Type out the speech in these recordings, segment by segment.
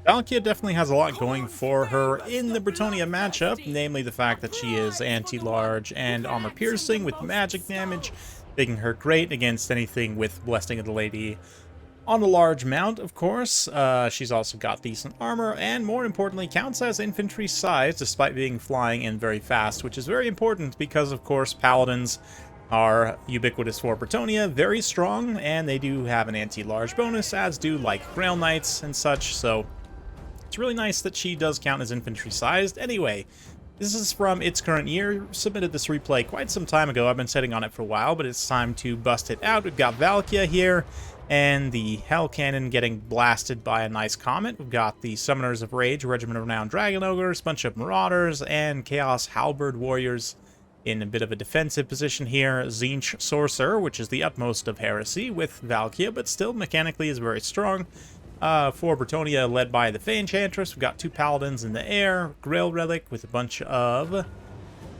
Valkia definitely has a lot going for her in the Bretonnia matchup, namely the fact that she is anti-large and armor-piercing with magic damage, making her great against anything with Blessing of the Lady on a large mount, of course. She's also got decent armor, and more importantly, counts as infantry size despite being flying and very fast, which is very important because, of course, paladins are ubiquitous for Bretonnia, very strong, and they do have an anti-large bonus, as do, like, Grail Knights and such, so it's really nice that she does count as infantry-sized. Anyway, this is from its current year. Submitted this replay quite some time ago. I've been sitting on it for a while, but it's time to bust it out. We've got Valkia here, and the Hell Cannon getting blasted by a nice comet. We've got the Summoners of Rage, Regiment of Renowned Dragon Ogres, bunch of Marauders, and Chaos Halberd Warriors in a bit of a defensive position here. Tzeentch Sorcerer, which is the utmost of heresy with Valkia, but still mechanically is very strong. For Bretonnia, led by the Fey Enchantress, we've got two Paladins in the air, Grail Relic with a bunch of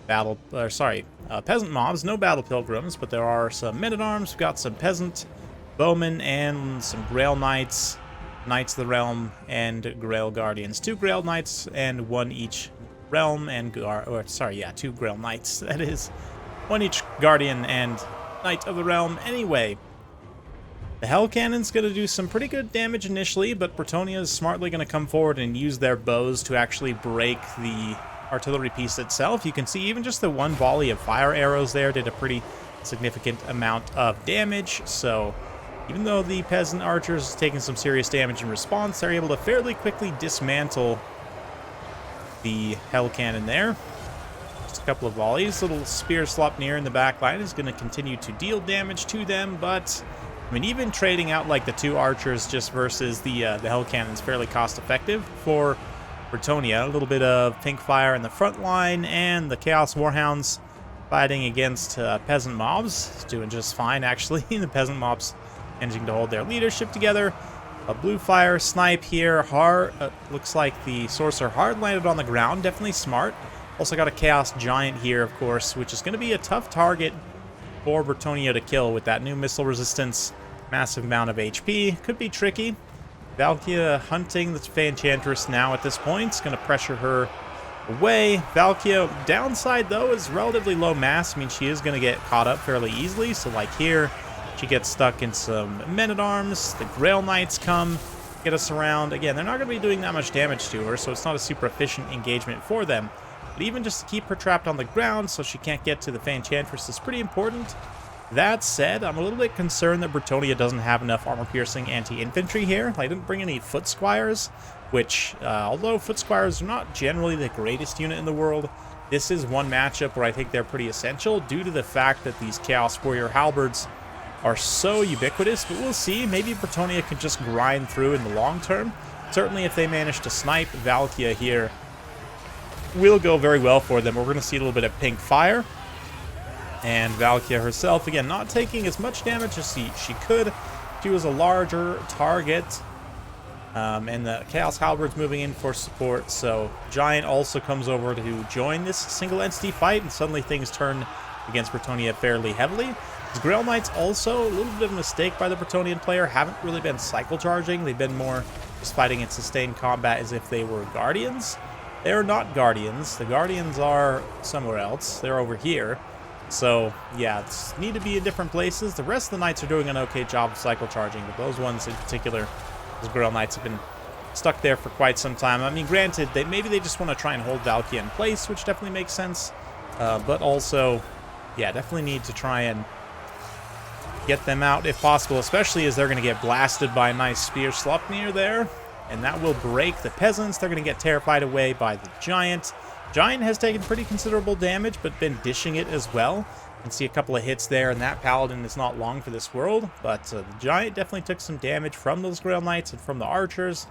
peasant mobs, no Battle Pilgrims, but there are some Men-at-Arms, we've got some Peasant Bowmen, and some Grail Knights, Knights of the Realm, and Grail Guardians. Two Grail Knights, and one each Realm, and two Grail Knights, that is. One each Guardian and Knight of the Realm. Anyway, the Hell Cannon's going to do some pretty good damage initially, but Bretonnia is smartly going to come forward and use their bows to actually break the artillery piece itself. You can see even just the one volley of fire arrows there did a pretty significant amount of damage, so even though the peasant archers are taking some serious damage in response, they're able to fairly quickly dismantle the Hell Cannon there. Just a couple of volleys. Little spear slop near in the back line is going to continue to deal damage to them, but I mean, even trading out like the two archers just versus the Hell Cannon is fairly cost effective for Bretonnia. A little bit of pink fire in the front line, and the Chaos Warhounds fighting against peasant mobs. It's doing just fine, actually. The peasant mobs managing to hold their leadership together. A blue fire snipe here. Looks like the sorcerer hard landed on the ground. Definitely smart. Also got a Chaos Giant here, of course, which is going to be a tough target for Bretonnia to kill with that new missile resistance, massive amount of HP. Could be tricky. Valkia hunting the Fey Enchantress now at this point. It's going to pressure her away. Valkia, downside though, is relatively low mass. I mean, she is going to get caught up fairly easily. So like here, she gets stuck in some Men-at-Arms. The Grail Knights come, get us around. Again, they're not going to be doing that much damage to her, so it's not a super efficient engagement for them. But even just to keep her trapped on the ground so she can't get to the Fey Enchantress is pretty important. That said, I'm a little bit concerned that Bretonnia doesn't have enough armor-piercing anti-infantry here. I didn't bring any Foot Squires, which, although Foot Squires are not generally the greatest unit in the world, this is one matchup where I think they're pretty essential due to the fact that these Chaos Warrior Halberds are so ubiquitous, but we'll see. Maybe Bretonnia can just grind through in the long term. Certainly if they manage to snipe Valkia here, will go very well for them. We're going to see a little bit of pink fire. And Valkia herself, again, not taking as much damage as she could. She was a larger target. And the Chaos Halberds moving in for support. So Giant also comes over to join this single entity fight, and suddenly things turn against Bretonnia fairly heavily. The Grail Knights also, a little bit of a mistake by the Bretonnian player, haven't really been cycle charging. They've been more just fighting in sustained combat as if they were Guardians. They're not Guardians. The Guardians are somewhere else. They're over here. So, yeah, need to be in different places. The rest of the Knights are doing an okay job of cycle charging, but those ones in particular, those Grail Knights have been stuck there for quite some time. I mean, granted, maybe they just want to try and hold Valkia in place, which definitely makes sense. But also, yeah, definitely need to try and get them out if possible, especially as they're going to get blasted by a nice spear Slopnir there. And that will break the peasants. They're going to get terrified away by the Giant. Giant has taken pretty considerable damage, but been dishing it as well. You can see a couple of hits there, and that Paladin is not long for this world. But the Giant definitely took some damage from those Grail Knights and from the archers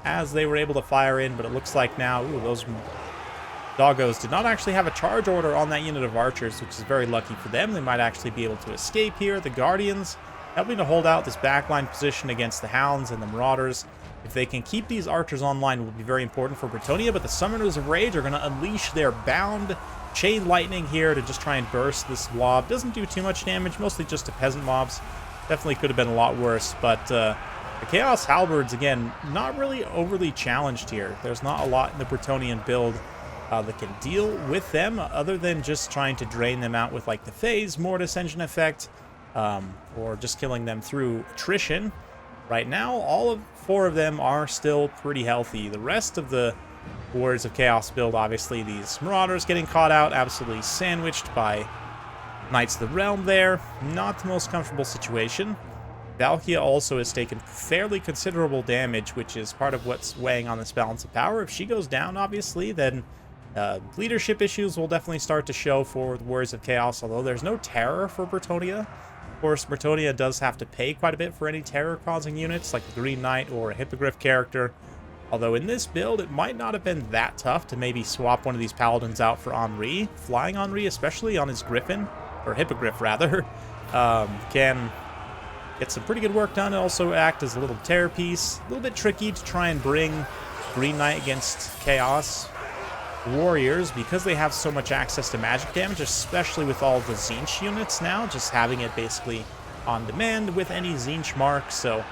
as they were able to fire in. But it looks like now, those doggos did not actually have a charge order on that unit of archers, which is very lucky for them. They might actually be able to escape here. The Guardians helping to hold out this backline position against the Hounds and the Marauders. If they can keep these archers online, will be very important for Bretonnia, but the Summoners of Rage are going to unleash their bound chain lightning here to just try and burst this blob. Doesn't do too much damage, mostly just to peasant mobs. Definitely could have been a lot worse, but The Chaos Halberds, again, not really overly challenged here. There's not a lot in the Bretonian build that can deal with them, other than just trying to drain them out with, like, the Phase Mortis engine effect, or just killing them through attrition. Right now, all of 4 of them are still pretty healthy. The rest of the Warriors of Chaos build, obviously, these Marauders getting caught out, absolutely sandwiched by Knights of the Realm there. Not the most comfortable situation. Valkia also has taken fairly considerable damage, which is part of what's weighing on this balance of power. If she goes down, obviously, then leadership issues will definitely start to show for the Warriors of Chaos, although there's no terror for Bretonnia. Of course, Bretonnia does have to pay quite a bit for any terror-causing units, like the Green Knight or a Hippogriff character. Although in this build, it might not have been that tough to maybe swap one of these Paladins out for Henri. Flying Henri, especially on his Griffin, or Hippogriff rather, can get some pretty good work done and also act as a little terror piece. A little bit tricky to try and bring Green Knight against Chaos Warriors because they have so much access to magic damage, especially with all the Tzeentch units now, just having it basically on demand with any Tzeentch mark, so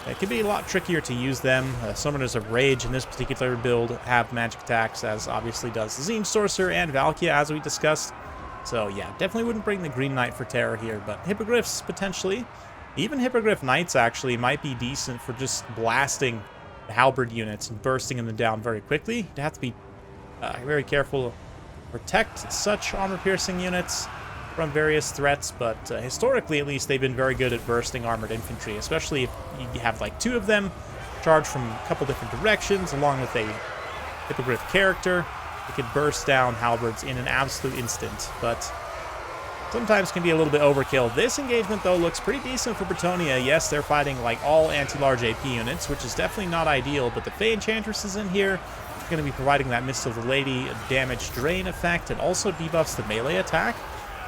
it can be a lot trickier to use them. Summoners of Rage in this particular build have magic attacks, as obviously does the Tzeentch Sorcerer and Valkia, as we discussed. So yeah, definitely wouldn't bring the Green Knight for terror here, but Hippogriffs potentially. Even Hippogriff Knights actually might be decent for just blasting the Halberd units and bursting them down very quickly. You'd have to be very careful to protect such armor-piercing units from various threats, but historically at least they've been very good at bursting armored infantry, especially if you have like 2 of them charged from a couple different directions along with a Hippogriff character. It could burst down halberds in an absolute instant, but sometimes can be a little bit overkill. This engagement, though, looks pretty decent for Bretonnia. Yes, they're fighting like all anti-large AP units, which is definitely not ideal, but the Fey Enchantress is in here. Going to be providing that Mist of the Lady damage drain effect, and also debuffs the melee attack.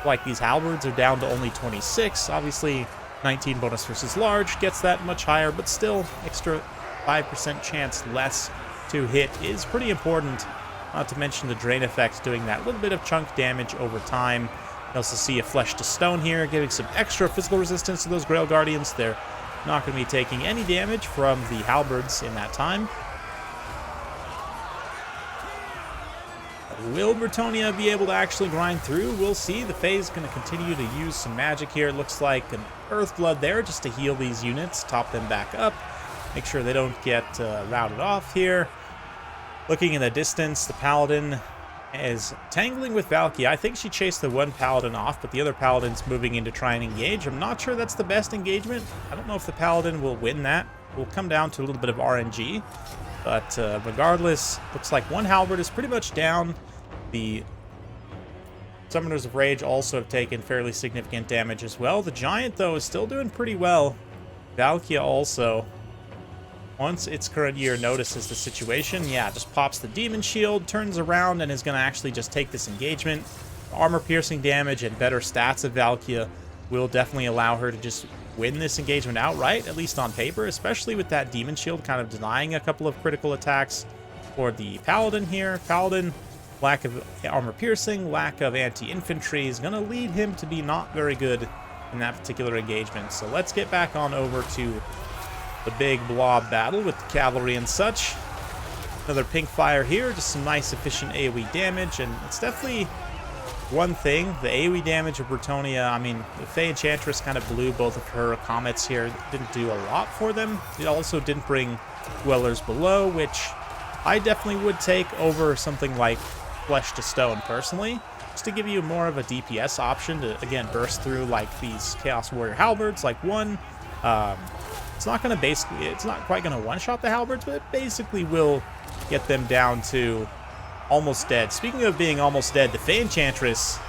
Like these halberds are down to only 26. Obviously, 19 bonus versus large gets that much higher, but still extra 5% chance less to hit is pretty important. Not to mention the drain effect doing that little bit of chunk damage over time. You also see a Flesh to Stone here, giving some extra physical resistance to those Grail Guardians. They're not going to be taking any damage from the halberds in that time. Will Bretonnia be able to actually grind through? We'll see. The Fae is going to continue to use some magic here. It looks like an Earthblood there just to heal these units, top them back up, make sure they don't get routed off here. Looking in the distance, the Paladin is tangling with Valkia. I think she chased the one Paladin off, but the other Paladin's moving in to try and engage. I'm not sure that's the best engagement. I don't know if the Paladin will win that. It will come down to a little bit of RNG. But regardless, looks like one halberd is pretty much down. The Summoners of Rage also have taken fairly significant damage as well. The Giant, though, is still doing pretty well. Valkia also, once its current year notices the situation, yeah, just pops the Demon Shield, turns around, and is going to actually just take this engagement. Armor-piercing damage and better stats of Valkia will definitely allow her to just win this engagement outright, at least on paper, especially with that Demon Shield kind of denying a couple of critical attacks for the Paladin here. Paladin, lack of armor-piercing, lack of anti-infantry is going to lead him to be not very good in that particular engagement. So let's get back on over to the big blob battle with the cavalry and such. Another pink fire here, just some nice efficient AoE damage, and it's definitely one thing, the AoE damage of Bretonnia. I mean, the Fey Enchantress kind of blew both of her comets here. It didn't do a lot for them. It also didn't bring Dwellers Below, which I definitely would take over something like Flesh to Stone personally, just to give you more of a DPS option to, again, burst through like these Chaos Warrior Halberds, like one. It's not going to basically, it's not quite going to one-shot the Halberds, but it basically will get them down to almost dead. Speaking of being almost dead, the Fey Enchantress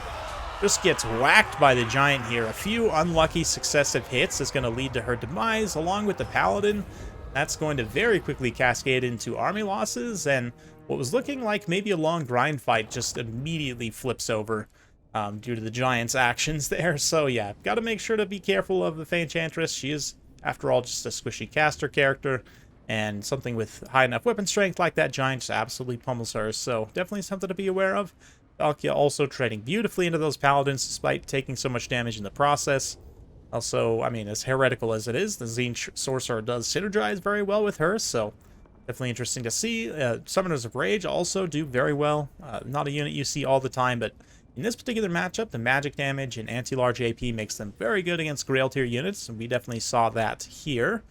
just gets whacked by the Giant here. A few unlucky successive hits is going to lead to her demise, along with the Paladin. That's going to very quickly cascade into army losses, and what was looking like maybe a long grind fight just immediately flips over due to the Giant's actions there. So yeah, got to make sure to be careful of the Fey Enchantress. She is, after all, just a squishy caster character, and something with high enough weapon strength like that Giant just absolutely pummels her. So definitely something to be aware of. Valkia also trading beautifully into those Paladins despite taking so much damage in the process. Also, I mean, as heretical as it is, the Zine Sorcerer does synergize very well with her, so definitely interesting to see. Summoners of Rage also do very well. Not a unit you see all the time, but in this particular matchup, the magic damage and anti-large AP makes them very good against Grail tier units, and we definitely saw that here.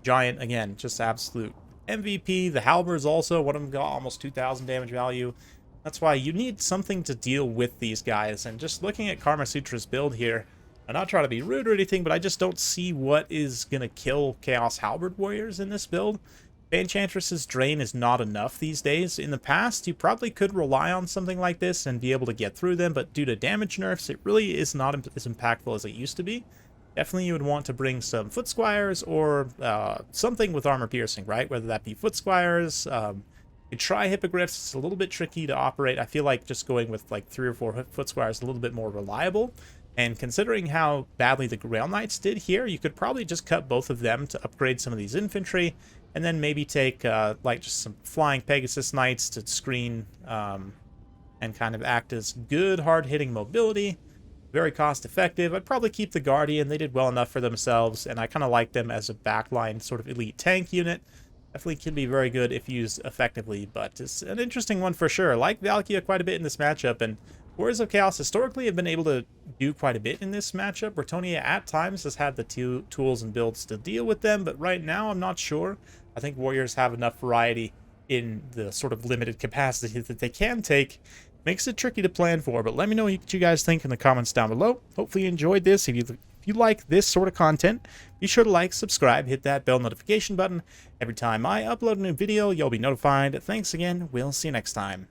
Giant, again, just absolute MVP. The Halberds also, one of them got almost 2,000 damage value. That's why you need something to deal with these guys, and just looking at Karma Sutra's build here, I'm not trying to be rude or anything, but I just don't see what is going to kill Chaos Halberd Warriors in this build. Enchantress's Drain is not enough these days. In the past, you probably could rely on something like this and be able to get through them, but due to damage nerfs, it really is not as impactful as it used to be. Definitely you would want to bring some Foot Squires or something with armor piercing, right? Whether that be Foot Squires, you try Hippogriffs, it's a little bit tricky to operate. I feel like just going with like 3 or 4 Foot Squires is a little bit more reliable. And considering how badly the Grail Knights did here, you could probably just cut both of them to upgrade some of these infantry, and then maybe take like just some flying Pegasus Knights to screen and kind of act as good hard-hitting mobility. Very cost-effective. I'd probably keep the Guardian. They did well enough for themselves, and I kind of like them as a backline sort of elite tank unit. Definitely can be very good if used effectively, but it's an interesting one for sure. I like Valkia quite a bit in this matchup, and Warriors of Chaos historically have been able to do quite a bit in this matchup. Bretonnia at times has had the tools and builds to deal with them, but right now I'm not sure. I think Warriors have enough variety in the sort of limited capacity that they can take. Makes it tricky to plan for, but let me know what you guys think in the comments down below. Hopefully you enjoyed this. If you like this sort of content, be sure to like, subscribe, hit that bell notification button. Every time I upload a new video, you'll be notified. Thanks again. We'll see you next time.